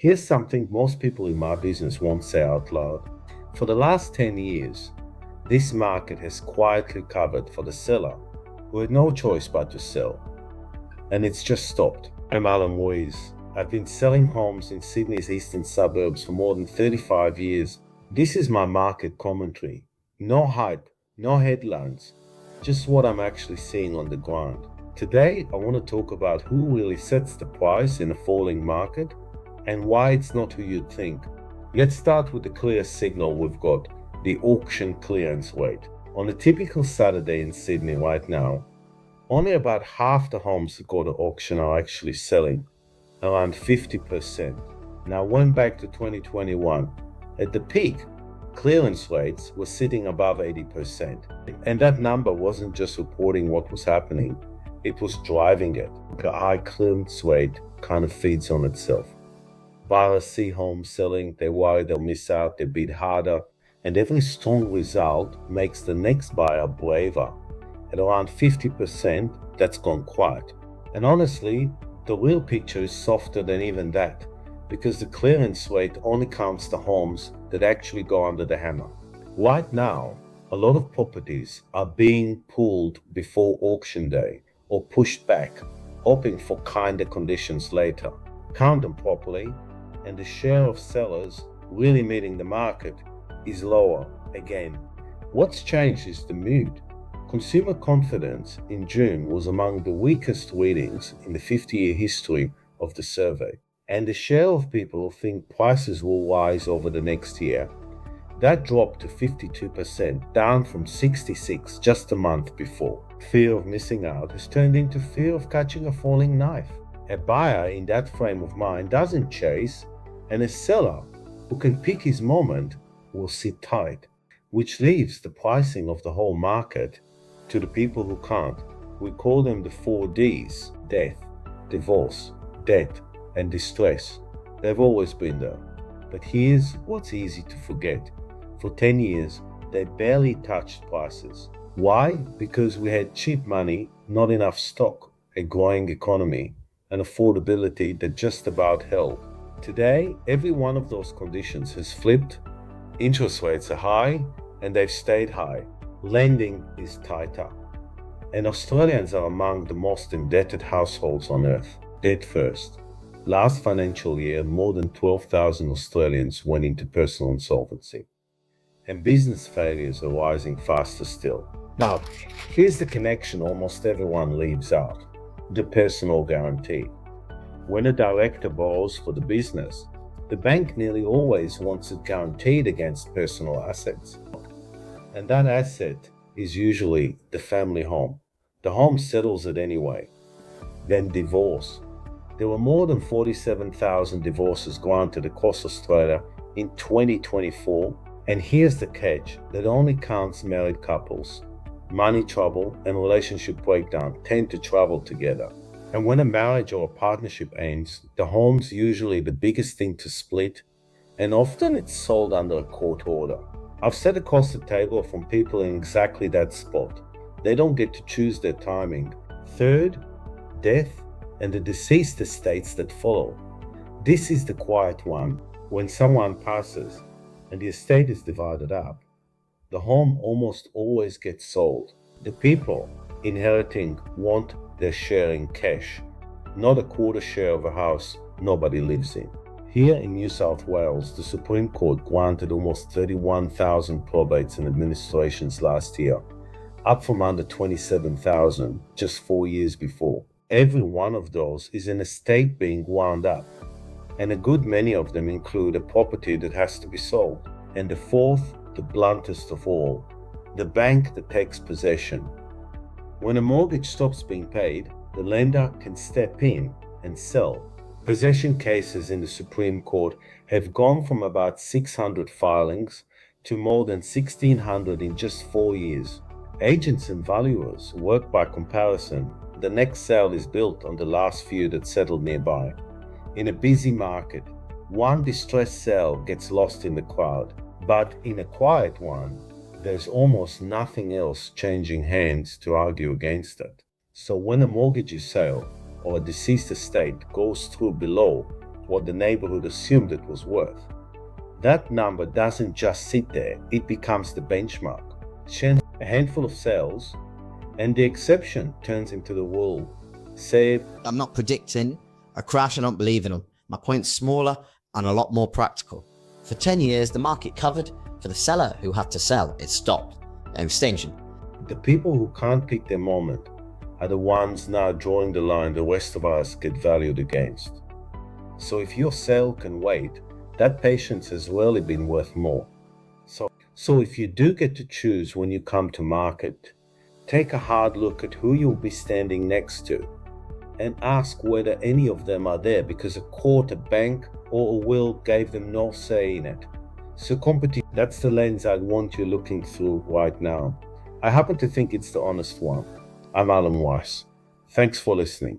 Here's something most people in my business won't say out loud. For the last 10 years, this market has quietly covered for the seller who had no choice but to sell, and it's just stopped. I'm Alan Weiss. I've been selling homes in Sydney's eastern suburbs for more than 35 years. This is my market commentary. No hype, no headlines, just what I'm actually seeing on the ground. Today, I want to talk about who really sets the price in a falling market and why it's not who you'd think. Let's start with the clear signal we've got, the auction clearance rate. On a typical Saturday in Sydney right now, only about half the homes that go to auction are actually selling, around 50%. Now, went back to 2021. At the peak, clearance rates were sitting above 80%. And that number wasn't just reporting what was happening, it was driving it. The high clearance rate kind of feeds on itself. Buyers see homes selling, they worry they'll miss out, they bid harder, and every strong result makes the next buyer braver. At around 50%, that's gone quiet. And honestly, the real picture is softer than even that, because the clearance rate only counts the homes that actually go under the hammer. Right now, a lot of properties are being pulled before auction day or pushed back, hoping for kinder conditions later. Count them properly, and the share of sellers really meeting the market is lower again. What's changed is the mood. Consumer confidence in June was among the weakest readings in the 50-year history of the survey. And the share of people who think prices will rise over the next year, that dropped to 52%, down from 66% just a month before. Fear of missing out has turned into fear of catching a falling knife. A buyer in that frame of mind doesn't chase, and a seller who can pick his moment will sit tight, which leaves the pricing of the whole market to the people who can't. We call them the 4Ds: death, divorce, debt, and distress. They've always been there. But here's what's easy to forget. For 10 years, they barely touched prices. Why? Because we had cheap money, not enough stock, a growing economy, and affordability that just about held. Today, every one of those conditions has flipped. Interest rates are high, and they've stayed high. Lending is tighter. And Australians are among the most indebted households on earth. Debt first. Last financial year, more than 12,000 Australians went into personal insolvency. And business failures are rising faster still. Now, here's the connection almost everyone leaves out: the personal guarantee. When a director borrows for the business, the bank nearly always wants it guaranteed against personal assets. And that asset is usually the family home. The home settles it anyway. Then divorce. There were more than 47,000 divorces granted across Australia in 2024. And here's the catch: that only counts married couples. Money trouble and relationship breakdown tend to travel together. And when a marriage or a partnership ends, the home's usually the biggest thing to split, and often it's sold under a court order. I've sat across the table from people in exactly that spot. They don't get to choose their timing. Third, death and the deceased estates that follow. This is the quiet one. When someone passes and the estate is divided up, the home almost always gets sold. The people inheriting want their share in cash, not a quarter share of a house nobody lives in. Here in New South Wales, the Supreme Court granted almost 31,000 probates and administrations last year, up from under 27,000 just 4 years before. Every one of those is an estate being wound up, and a good many of them include a property that has to be sold. And the fourth, the bluntest of all, the bank that takes possession. When a mortgage stops being paid, the lender can step in and sell. Possession cases in the Supreme Court have gone from about 600 filings to more than 1,600 in just 4 years. Agents and valuers work by comparison. The next sale is built on the last few that settled nearby. In a busy market, one distressed sale gets lost in the crowd, but in a quiet one, there's almost nothing else changing hands to argue against it. So when a mortgagee sale or a deceased estate goes through below what the neighborhood assumed it was worth. That number doesn't just sit there, it becomes the benchmark. A handful of sales, and the exception turns into the rule. I'm not predicting a crash, I don't believe in them. My point's smaller and a lot more practical. For 10 years, the market covered. For the seller who had to sell, it stopped. An extension. The people who can't pick their moment are the ones now drawing the line the rest of us get valued against. So if your sale can wait, that patience has rarely been worth more. So if you do get to choose when you come to market, take a hard look at who you'll be standing next to and ask whether any of them are there because a court, a bank, or a will gave them no say in it. So competition, that's the lens I'd want you looking through right now. I happen to think it's the honest one. I'm Alan Weiss. Thanks for listening.